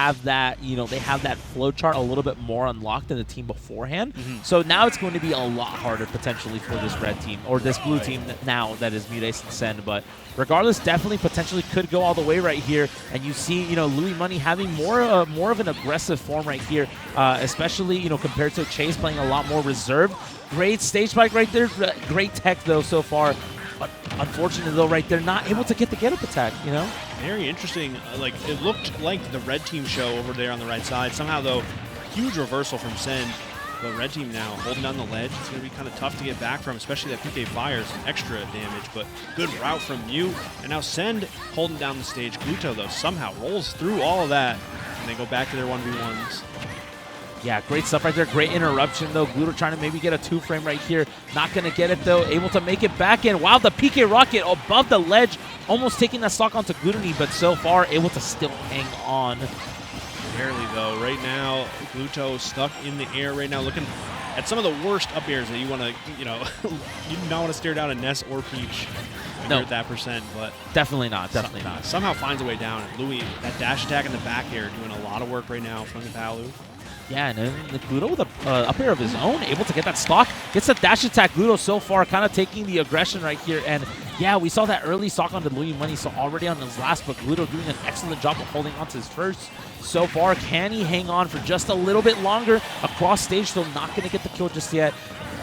have that, they have that flow chart a little bit more unlocked than the team beforehand. So now it's going to be a lot harder potentially for this red team, or this blue team now that is MuteAce and Sen. But regardless, definitely potentially could go all the way right here. And you see, Louis Money having more of an aggressive form right here, especially, compared to Chase playing a lot more reserved. Great stage spike right there. Great tech, though, so far. But unfortunately, though, right there, not able to get the get-up attack, Very interesting. Like, it looked like the red team show over there on the right side. Somehow, though, huge reversal from Sen. But red team now holding down the ledge. It's going to be kind of tough to get back from, especially that PK fire, some extra damage. But good route from Mute. And now Send holding down the stage. Gluto, though, somehow rolls through all of that. And they go back to their 1v1s. Yeah, great stuff right there. Great interruption, though. Gluto trying to maybe get a 2-frame right here. Not going to get it, though. Able to make it back in. Wow, the PK Rocket above the ledge. Almost taking that stock onto Glutonny, but so far able to still hang on. Barely, though. Right now, Gluto stuck in the air right now, looking at some of the worst up airs that you want to, you do not want to stare down a Ness or Peach when you're at that percent, but definitely not. Definitely not. Somehow finds a way down. Louis, that dash attack in the back air, doing a lot of work right now from the Palu. Yeah, and then the Gluto with a up air of his own, able to get that stock. Gets the dash attack. Gluto so far kind of taking the aggression right here. And yeah, we saw that early stock onto Louis Money, so already on his last, but Gluto doing an excellent job of holding on to his first. So far, can he hang on for just a little bit longer? Across stage, still not going to get the kill just yet.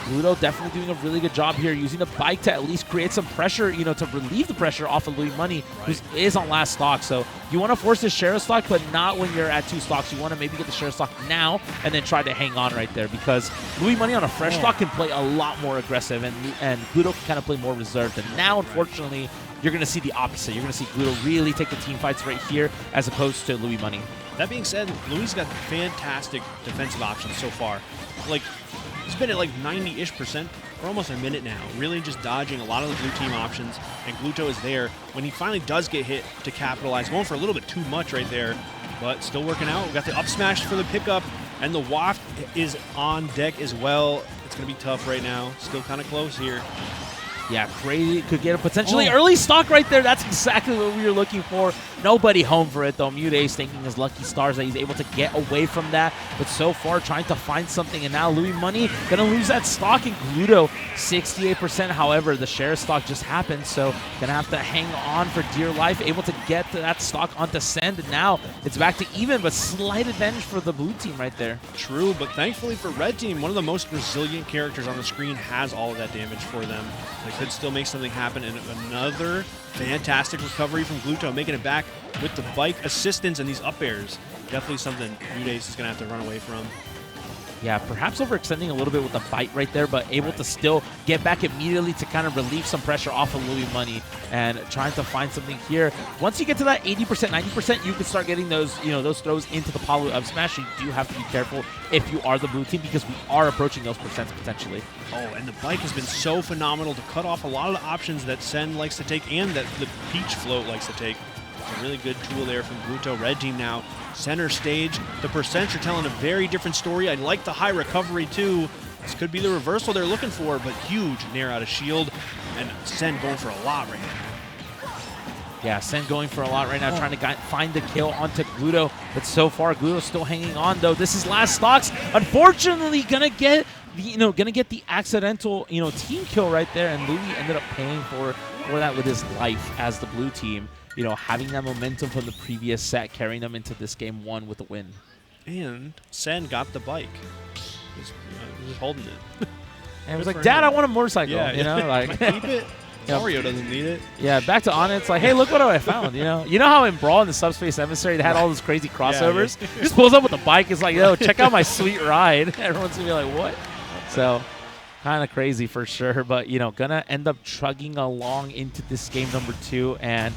Gluto definitely doing a really good job here, using the bike to at least create some pressure, to relieve the pressure off of Louis Money, who is on last stock. So you want to force the share stock, but not when you're at 2 stocks. You want to maybe get the share stock now and then try to hang on right there, because Louis Money on a fresh stock can play a lot more aggressive, and Gluto can kind of play more reserved. And now, unfortunately, you're going to see the opposite. You're going to see Gluto really take the team fights right here as opposed to Louis Money. That being said, Louis got fantastic defensive options so far. Like, he's been at like 90-ish% for almost a minute now, really just dodging a lot of the blue team options, and Gluto is there when he finally does get hit to capitalize, going for a little bit too much right there, but still working out. We got the up smash for the pickup, and the waft is on deck as well. It's going to be tough right now. Still kind of close here. Yeah, crazy. Could get a potentially early stock right there. That's exactly what we were looking for. Nobody home for it, though. MuteAce thinking his lucky stars that he's able to get away from that. But so far, trying to find something. And now Louis Money going to lose that stock. And Gluto, 68%. However, the share stock just happened. So going to have to hang on for dear life. Able to get that stock onto Send. And now it's back to even, but slight advantage for the blue team right there. True, but thankfully for red team, one of the most resilient characters on the screen has all of that damage for them. They could still make something happen, and another fantastic recovery from Gluto, making it back with the bike assistance and these up airs. Definitely something MuteAce is going to have to run away from. Yeah, perhaps overextending a little bit with the bite right there, but able to still get back immediately to kind of relieve some pressure off of Louis Money and trying to find something here. Once you get to that 80%, 90%, you can start getting those, those throws into the Palu up smash. You do have to be careful if you are the blue team, because we are approaching those percents potentially. Oh, and the bike has been so phenomenal to cut off a lot of the options that Sen likes to take and that the Peach float likes to take. It's a really good tool there from Gluto. Red team now center stage. The percents are telling a very different story. I like the high recovery too. This could be the reversal they're looking for, but huge nair out of shield, and Sen going for a lot right now. Yeah, Sen going for a lot right now, trying to find the kill onto Gluto, but so far Gluto's still hanging on though. This is last stocks. Unfortunately, gonna get the accidental team kill right there, and Louis ended up paying for that with his life as the blue team. Having that momentum from the previous set, carrying them into this game 1 with a win. And Sen got the bike. Just holding it. And it was like, Dad, I want a motorcycle. Like keep it. Mario doesn't need it. Yeah, back to on it. It's like, hey, look what I found. You know how in Brawl in the Subspace Emissary they had all those crazy crossovers? He just pulls up with the bike. It's like, yo, check out my sweet ride. Everyone's gonna be like, what? So kind of crazy for sure. But gonna end up chugging along into this game number 2. And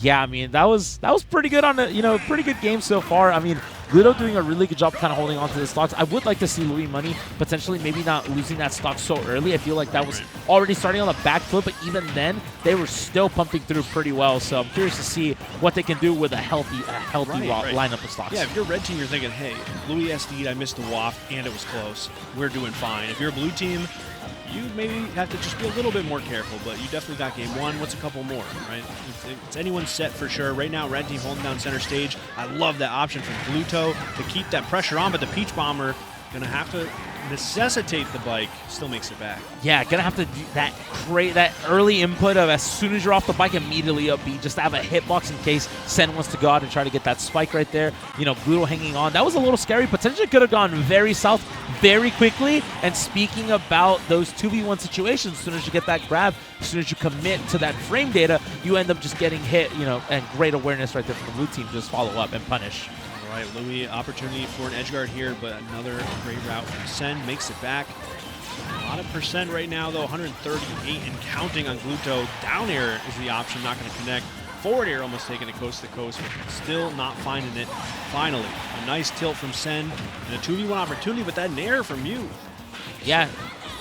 yeah, I mean, that was pretty good on the, pretty good game so far. I mean, Gluto doing a really good job kind of holding on to the stocks. I would like to see Louis Money potentially maybe not losing that stock so early. I feel like that was already starting on the back foot, but even then, they were still pumping through pretty well. So I'm curious to see what they can do with a healthy lineup of stocks. Yeah, if you're red team, you're thinking, hey, Louis SD'd, I missed the waft, and it was close. We're doing fine. If you're a blue team, you maybe have to just be a little bit more careful, but you definitely got game one. What's a couple more, right? It's anyone's set for sure. Right now, red team holding down center stage. I love that option from Gluto to keep that pressure on, but the Peach Bomber going to have to necessitate the bike. Still makes it back. Yeah, gonna have to do that early input of as soon as you're off the bike, immediately up B, just to have a hitbox in case Sen wants to go out and try to get that spike right there. You know, Gluto hanging on. That was a little scary. Potentially could have gone very south very quickly. And speaking about those 2v1 situations, as soon as you get that grab, as soon as you commit to that frame data, you end up just getting hit, you know, and great awareness right there from the blue team. Just follow up and punish. All right, Louis, opportunity for an edge guard here, but another great route from Sen makes it back. A lot of percent right now, though, 138 and counting on Gluto. Down air is the option, not going to connect. Forward air almost taking it coast to coast, but still not finding it. Finally, a nice tilt from Sen and a 2v1 opportunity, but that nair from Mute. Yeah.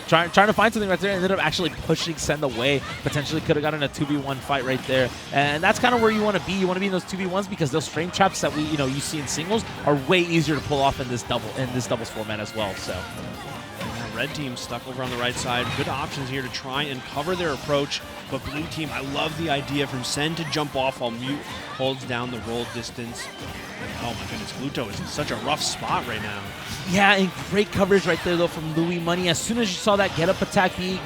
Trying to find something right there, ended up actually pushing Sen away. Potentially could have gotten a 2v1 fight right there. And that's kind of where you want to be. You want to be in those 2v1s because those frame traps that you see in singles are way easier to pull off in this doubles format as well. So red team stuck over on the right side. Good options here to try and cover their approach. But blue team, I love the idea from Sen to jump off while Mute holds down the roll distance. Oh my goodness, Gluto is in such a rough spot right now. Yeah, and great coverage right there, though, from Louis Money. As soon as you saw that get-up attack being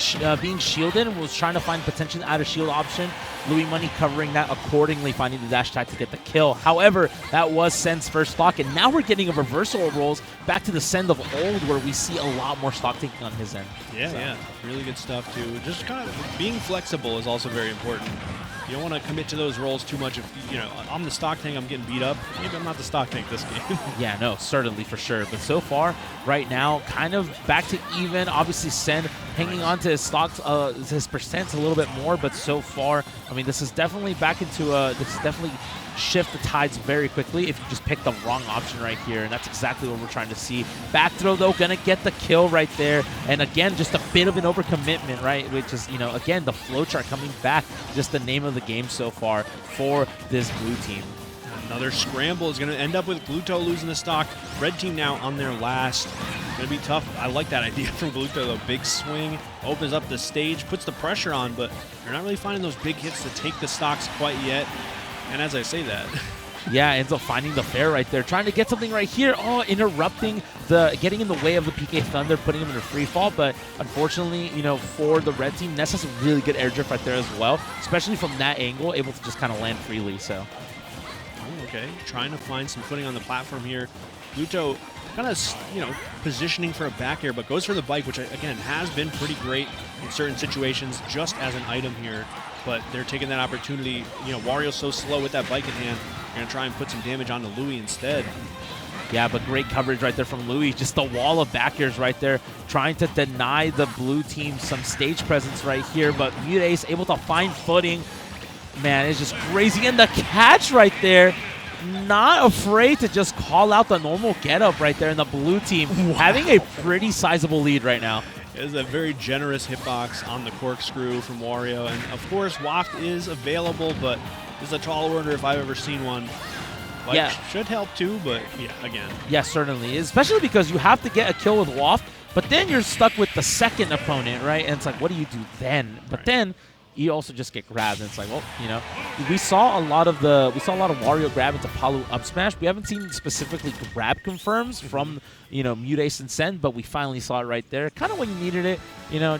shielded and was trying to find potential out-of-shield option, Louis Money covering that accordingly, finding the dash attack to get the kill. However, that was Sen's first stock, and now we're getting a reversal of roles back to the Sen of old, where we see a lot more stock taking on his end. Yeah, yeah. Really good stuff, too. Just kind of being flexible is also very important. You don't want to commit to those roles too much. If I'm the stock tank, I'm getting beat up. Maybe I'm not the stock tank this game. Yeah, no, certainly for sure. But so far, right now, kind of back to even. Obviously, Sen hanging on to his stocks, his percents a little bit more. But so far, I mean, this is definitely back into this is definitely shift the tides very quickly if you just pick the wrong option right here, and that's exactly what we're trying to see. Back throw, though, gonna get the kill right there, and again, just a bit of an overcommitment, right, which is, again, the flowchart coming back, just the name of the game so far for this blue team. Another scramble is going to end up with Gluto losing the stock. Red team now on their last. Going to be tough. I like that idea from Gluto, though. Big swing, opens up the stage, puts the pressure on, but you're not really finding those big hits to take the stocks quite yet. And as I say that... Yeah, ends up finding the fair right there. Trying to get something right here. Oh, interrupting getting in the way of the PK Thunder, putting him in a free fall. But unfortunately, for the red team, Ness has a really good air drift right there as well, especially from that angle, able to just kind of land freely. So, okay, trying to find some footing on the platform here. Gluto kind of, positioning for a back air, but goes for the bike, which, again, has been pretty great in certain situations just as an item here. But they're taking that opportunity. Wario's so slow with that bike in hand. They're going to try and put some damage onto Louis instead. Yeah, but great coverage right there from Louis. Just a wall of back airs right there, trying to deny the blue team some stage presence right here. But MuteAce able to find footing. Man, it's just crazy. And the catch right there. Not afraid to just call out the normal getup right there in the blue team. Wow. Having a pretty sizable lead right now. It is a very generous hitbox on the corkscrew from Wario. And, of course, Waft is available, but this is a tall order if I've ever seen one. Bike yeah. should help, too, but, yeah, again. Yeah, certainly. Especially because you have to get a kill with Waft, but then you're stuck with the second opponent, right? And it's like, what do you do then? But then you also just get grabbed, and it's like, well, we saw a lot of Wario grab into Palu up smash. We haven't seen specifically grab confirms from MuteAce and Sen, but we finally saw it right there. Kind of when you needed it,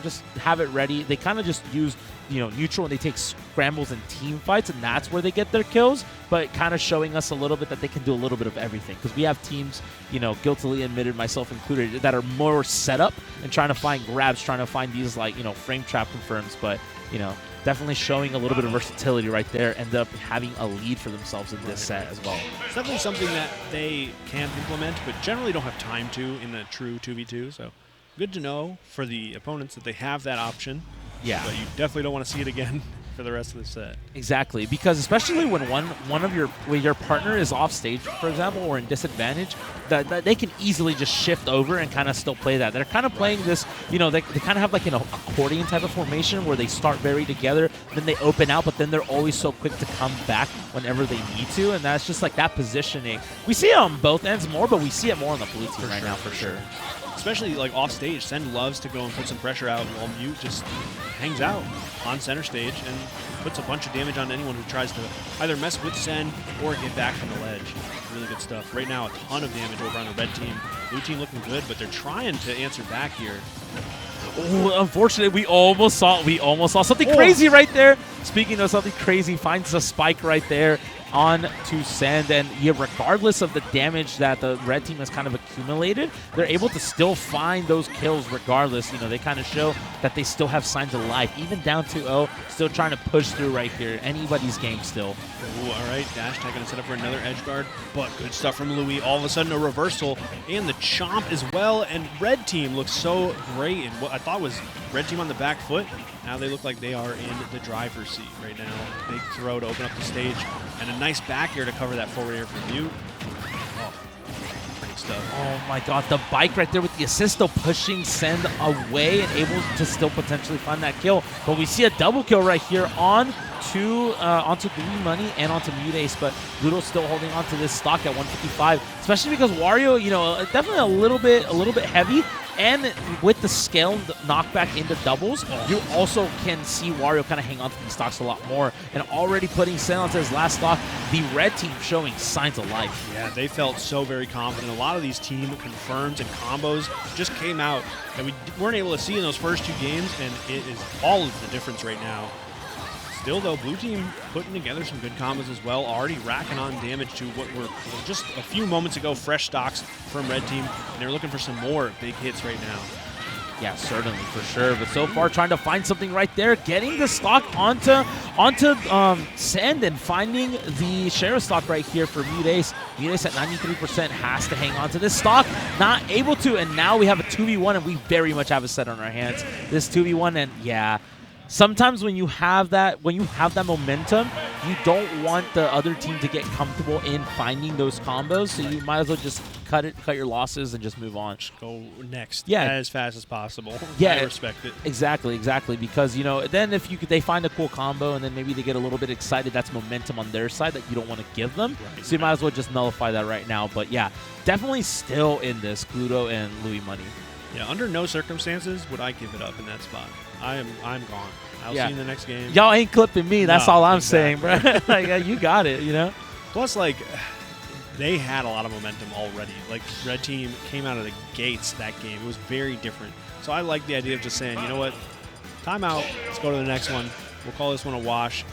just have it ready. They kind of just used neutral when they take scrambles and team fights, and that's where they get their kills. But kind of showing us a little bit that they can do a little bit of everything, because we have teams, guiltily admitted, myself included, that are more set up and trying to find grabs, trying to find these frame trap confirms, but. Definitely showing a little bit of versatility right there. End up having a lead for themselves in this set as well. It's definitely something that they can implement, but generally don't have time to in a true 2v2. So good to know for the opponents that they have that option. Yeah. But you definitely don't want to see it again for the rest of the set. Exactly, because especially when one of your partner is off stage, for example, or in disadvantage, that they can easily just shift over and kind of still play that. They're kind of playing this, they kind of have like an accordion type of formation where they start very together, then they open out, but then they're always so quick to come back whenever they need to, and that's just like that positioning. We see it on both ends more, but we see it more on the blue team right now for sure. especially like off stage. Sen loves to go and put some pressure out while Mute just hangs out on center stage and puts a bunch of damage on anyone who tries to either mess with Sen or get back from the ledge. Really good stuff. Right now, a ton of damage over on the red team. Blue team looking good, but they're trying to answer back here. Oh, unfortunately, we almost saw something crazy right there. Speaking of something crazy, finds a spike right there on to Send, and yeah, regardless of the damage that the red team has kind of accumulated, they're able to still find those kills regardless. You know, they kind of show that they still have signs of life, even down 2-0, still trying to push through right here. Anybody's game still. Ooh, all right, Dashtag gonna set up for another edge guard, but good stuff from Louis. All of a sudden, a reversal and the chomp as well, and red team looks so great. And what I thought was red team on the back foot, now they look like they are in the driver's seat right now. Big throw to open up the stage, and a nice back air to cover that forward air for Mute. Oh, pretty stuff. Oh my god, the bike right there with the assist though, pushing Send away and able to still potentially find that kill. But we see a double kill right here onto Glutonny Money and onto MuteAce, but Gluto's still holding on to this stock at 155, especially because Wario, you know, definitely a little bit heavy. And with the scale knockback into doubles, you also can see Wario kind of hang on to these stocks a lot more. And already putting Sen onto his last stock, the red team showing signs of life. Yeah, they felt so very confident. A lot of these team confirms and combos just came out that we weren't able to see in those first two games, and it is all of the difference right now. Still, though, blue team putting together some good combos as well, already racking on damage to what were just a few moments ago fresh stocks from red team, and they're looking for some more big hits right now. Yeah, certainly, for sure. But so far, trying to find something right there, getting the stock onto Send and finding the Sheriff stock right here for MuteAce. MuteAce at 93% has to hang on to this stock, not able to, and now we have a 2v1, and we very much have a set on our hands. This 2v1, and yeah. Sometimes when you have that momentum, you don't want the other team to get comfortable in finding those combos, so you might as well just cut your losses and just move on. Just go next, yeah, as fast as possible. Yeah, I respect it. Exactly, because you know, then if they find a cool combo and then maybe they get a little bit excited, that's momentum on their side that you don't want to give them. Right, so you might as well just nullify that right now. But yeah, definitely still in this Gluto and Louis Money. Yeah, under no circumstances would I give it up in that spot. I'm gone. I'll see you in the next game. Y'all ain't clipping me. That's all I'm saying, bro. Like, you got it, you know? Plus, like, they had a lot of momentum already. Like, red team came out of the gates that game. It was very different. So I like the idea of just saying, you know what? Timeout. Let's go to the next one. We'll call this one a wash.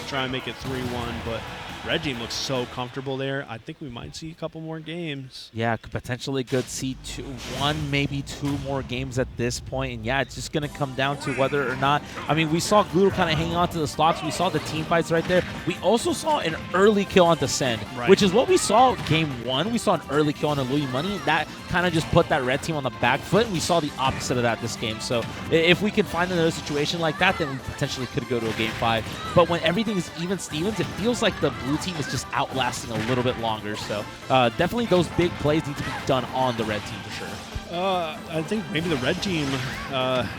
Try and make it 3-1, but red team looks so comfortable there. I think we might see a couple more games. Yeah, potentially could see one, maybe two more games at this point. And yeah, it's just going to come down to whether or not. I mean, we saw Gluto kind of hanging on to the stocks. We saw the team fights right there. We also saw an early kill on Send, which is what we saw game one. We saw an early kill on Louis Money. That kind of just put that red team on the back foot. And we saw the opposite of that this game. So if we can find another situation like that, then we potentially could go to a game 5. But when everything is even Stevens, it feels like the blue team is just outlasting a little bit longer. So definitely those big plays need to be done on the red team for sure. I think maybe the red team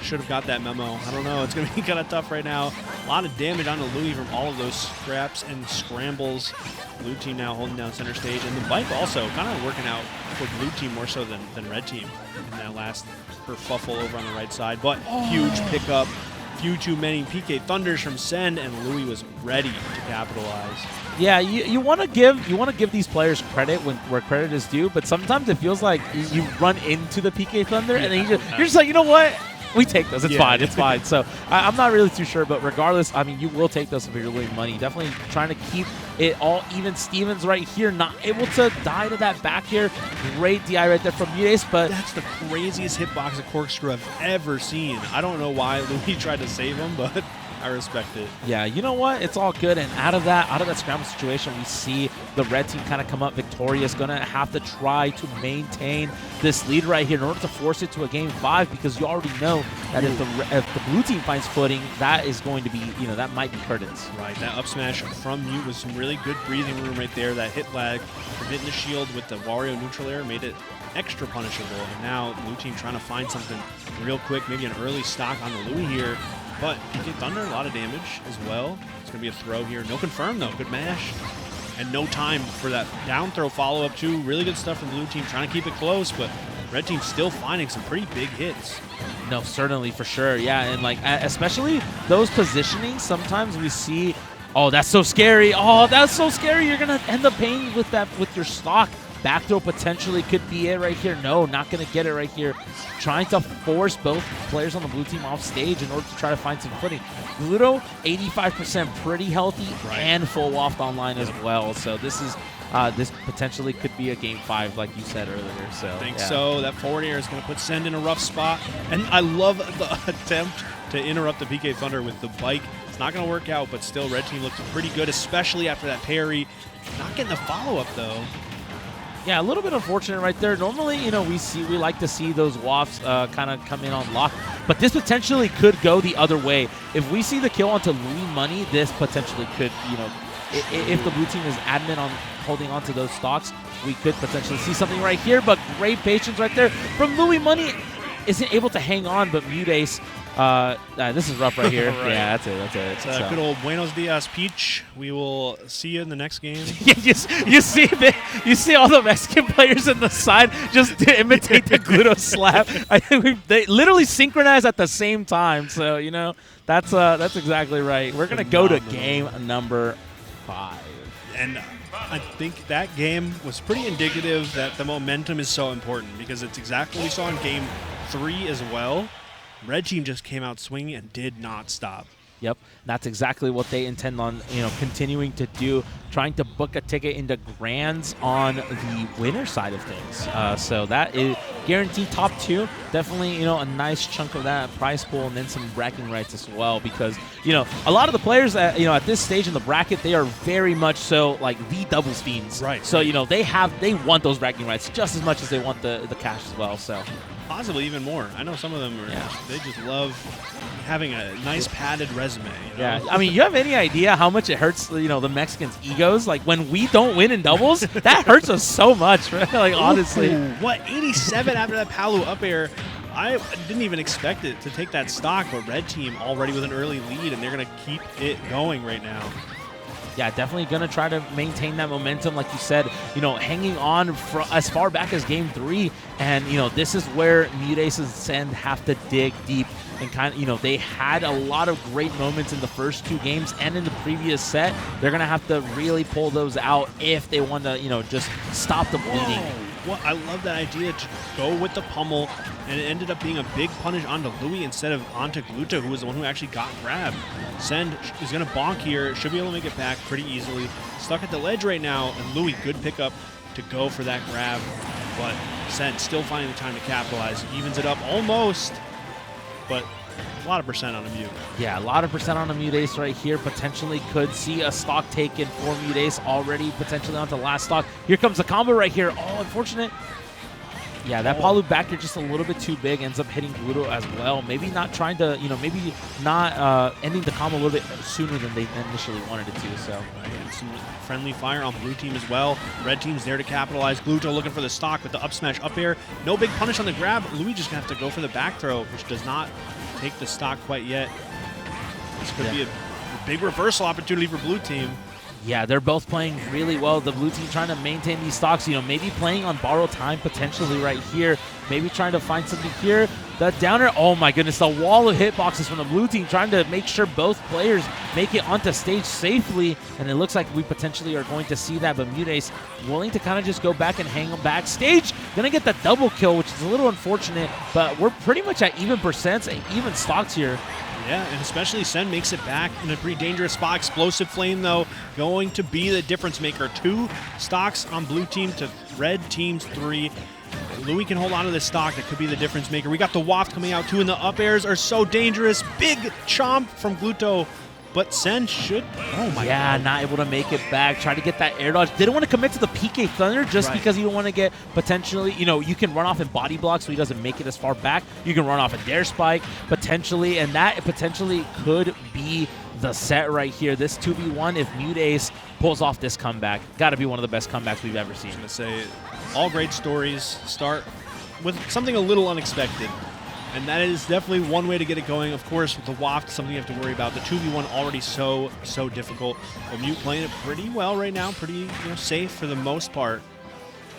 should have got that memo. I don't know. It's going to be kind of tough right now. A lot of damage on Louis from all of those scraps and scrambles. Blue team now holding down center stage. And the bike also kind of working out for blue team more so than red team in that last kerfuffle over on the right side. But huge pickup. Few too many PK Thunders from Sen, and Louis was ready to capitalize. Yeah, you want to give these players credit where credit is due, but sometimes it feels like you run into the PK Thunder and then you're just like, you know what? We take those. It's fine. It's fine. So I'm not really too sure, but regardless, I mean, you will take those if you're losing money. Definitely trying to keep it all even. Stevens right here, not able to die to that back here. Great DI right there from MuteAce, but that's the craziest hitbox of corkscrew I've ever seen. I don't know why Louis tried to save him, but I respect it. Yeah, you know what? It's all good. And out of that scramble situation, we see the red team kind of come up victorious. Going to have to try to maintain this lead right here in order to force it to a game 5, because you already know that if the blue team finds footing, that is going to be, you know, that might be curtains. Right. That up smash from Mute was some really good breathing room right there. That hit lag from hitting the shield with the Wario neutral air made it extra punishable. And now blue team trying to find something real quick, maybe an early stock on the Louis here. But PK Thunder, a lot of damage as well. It's going to be a throw here. No confirm, though. Good mash. And no time for that down throw follow-up, too. Really good stuff from blue team, trying to keep it close, but Red Team's still finding some pretty big hits. No, certainly, for sure. Yeah, and like especially those positionings, sometimes we see, oh, that's so scary. Oh, that's so scary. You're going to end up paying with that with your stock. Back throw potentially could be it right here. No, not going to get it right here. Trying to force both players on the blue team off stage in order to try to find some footing. Gluto, 85%, pretty healthy, and full waft online as well. So this is this potentially could be a game 5, like you said earlier. So I think so. That forward air is going to put Send in a rough spot. And I love the attempt to interrupt the PK Thunder with the bike. It's not going to work out, but still, Red Team looks pretty good, especially after that parry. Not getting the follow-up, though. Yeah, a little bit unfortunate right there. Normally, you know, we like to see those wafts kind of come in on lock, but this potentially could go the other way. If we see the kill onto Louis Money, this potentially could, you know, if the blue team is adamant on holding on to those stocks, we could potentially see something right here, but great patience right there from Louis Money. Isn't able to hang on, but MuteAce, this is rough right here. Right. Yeah, that's it. It's good old Buenos Dias, Peach. We will see you in the next game. Yeah, you see all the Mexican players in the side just to imitate the Gluto slap. I think they literally synchronize at the same time. So you know that's exactly right. We're gonna go to game number 5. And I think that game was pretty indicative that the momentum is so important, because it's exactly what we saw in game 3 as well. Red Team just came out swinging and did not stop. Yep, that's exactly what they intend on, you know, continuing to do, trying to book a ticket into Grands on the winner side of things. So that is guaranteed top 2. Definitely, you know, a nice chunk of that prize pool, and then some bragging rights as well, because, you know, a lot of the players that, you know, at this stage in the bracket, they are very much so like the doubles fiends. Right. So, you know, they want those bragging rights just as much as they want the cash as well. So possibly even more. I know some of them they just love having a nice padded resume. You know? Yeah, I mean, you have any idea how much it hurts, you know, the Mexicans' egos? Like, when we don't win in doubles, that hurts us so much, right? Like, honestly. Ooh, what, 87 after that Palu up air? I didn't even expect it to take that stock, but Red Team already with an early lead, and they're going to keep it going right now. Yeah, definitely going to try to maintain that momentum, like you said, you know, hanging on as far back as game 3. And, you know, this is where MuteAce and Send have to dig deep and kind of, you know, they had a lot of great moments in the first 2 games and in the previous set. They're going to have to really pull those out if they want to, you know, just stop the bleeding. Well, I love that idea to go with the pummel, and it ended up being a big punish onto Louis instead of onto Gluto, who was the one who actually got grabbed. Send is going to bonk here, should be able to make it back pretty easily. Stuck at the ledge right now, and Louis, good pickup to go for that grab, but Send still finding the time to capitalize. Evens it up almost, but a lot of percent on a Mute. Yeah, a lot of percent on a MuteAce right here. Potentially could see a stock taken for MuteAce already, potentially onto last stock. Here comes the combo right here. Oh, unfortunate. Yeah, that Palu back here just a little bit too big, ends up hitting Gluto as well. Maybe not trying to, you know, maybe not ending the combo a little bit sooner than they initially wanted it to. So some friendly fire on blue team as well. Red team's there to capitalize. Gluto looking for the stock with the up smash up air. No big punish on the grab. Louis just gonna have to go for the back throw, which does not take the stock quite yet. This could be a big reversal opportunity for blue team. Yeah, they're both playing really well. The blue team trying to maintain these stocks, you know, maybe playing on borrowed time potentially right here. Maybe trying to find something here. The downer, oh my goodness, the wall of hitboxes from the blue team trying to make sure both players make it onto stage safely. And it looks like we potentially are going to see that, but MuteAce willing to kind of just go back and hang them backstage. Gonna get the double kill, which is a little unfortunate, but we're pretty much at even percents and even stocks here. Yeah, and especially Sen makes it back in a pretty dangerous spot. Explosive Flame, though, going to be the difference maker. 2 stocks on blue team to red team's 3. Louis can hold on to this stock. That could be the difference maker. We got the waft coming out, too, and the up airs are so dangerous. Big chomp from Gluto. But Sen should... Oh, my God. Not able to make it back. Try to get that air dodge. Didn't want to commit to the PK Thunder just because you don't want to get potentially... You know, you can run off in body block so he doesn't make it as far back. You can run off a Dare Spike potentially, and that potentially could be the set right here. This 2v1, if MuteAce pulls off this comeback, got to be one of the best comebacks we've ever seen. I was going to say, all great stories start with something a little unexpected. And that is definitely one way to get it going. Of course, with the waft, something you have to worry about. The 2v1 already so difficult. But Mute playing it pretty well right now, pretty safe for the most part.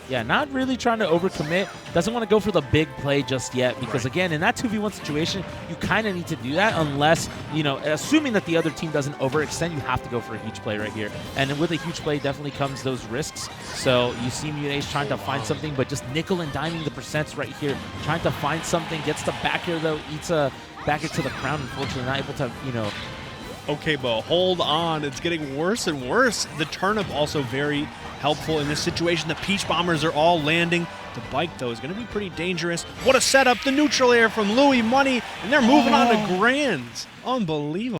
Yeah, not really trying to overcommit. Doesn't want to go for the big play just yet because, again, in that 2v1 situation, you kind of need to do that unless, you know, assuming that the other team doesn't overextend, you have to go for a huge play right here. And with a huge play definitely comes those risks. So you see MuteAce trying to find something, but just nickel and diming the percents right here. Trying to find something, gets the back air though, eats a back air to the crown, unfortunately, not able to, you know. Okay, Bo, hold on. It's getting worse and worse. The turnip also very helpful in this situation. The Peach Bombers are all landing. The bike, though, is going to be pretty dangerous. What a setup. The neutral air from Louis Money, and they're moving on to Grands. Unbelievable.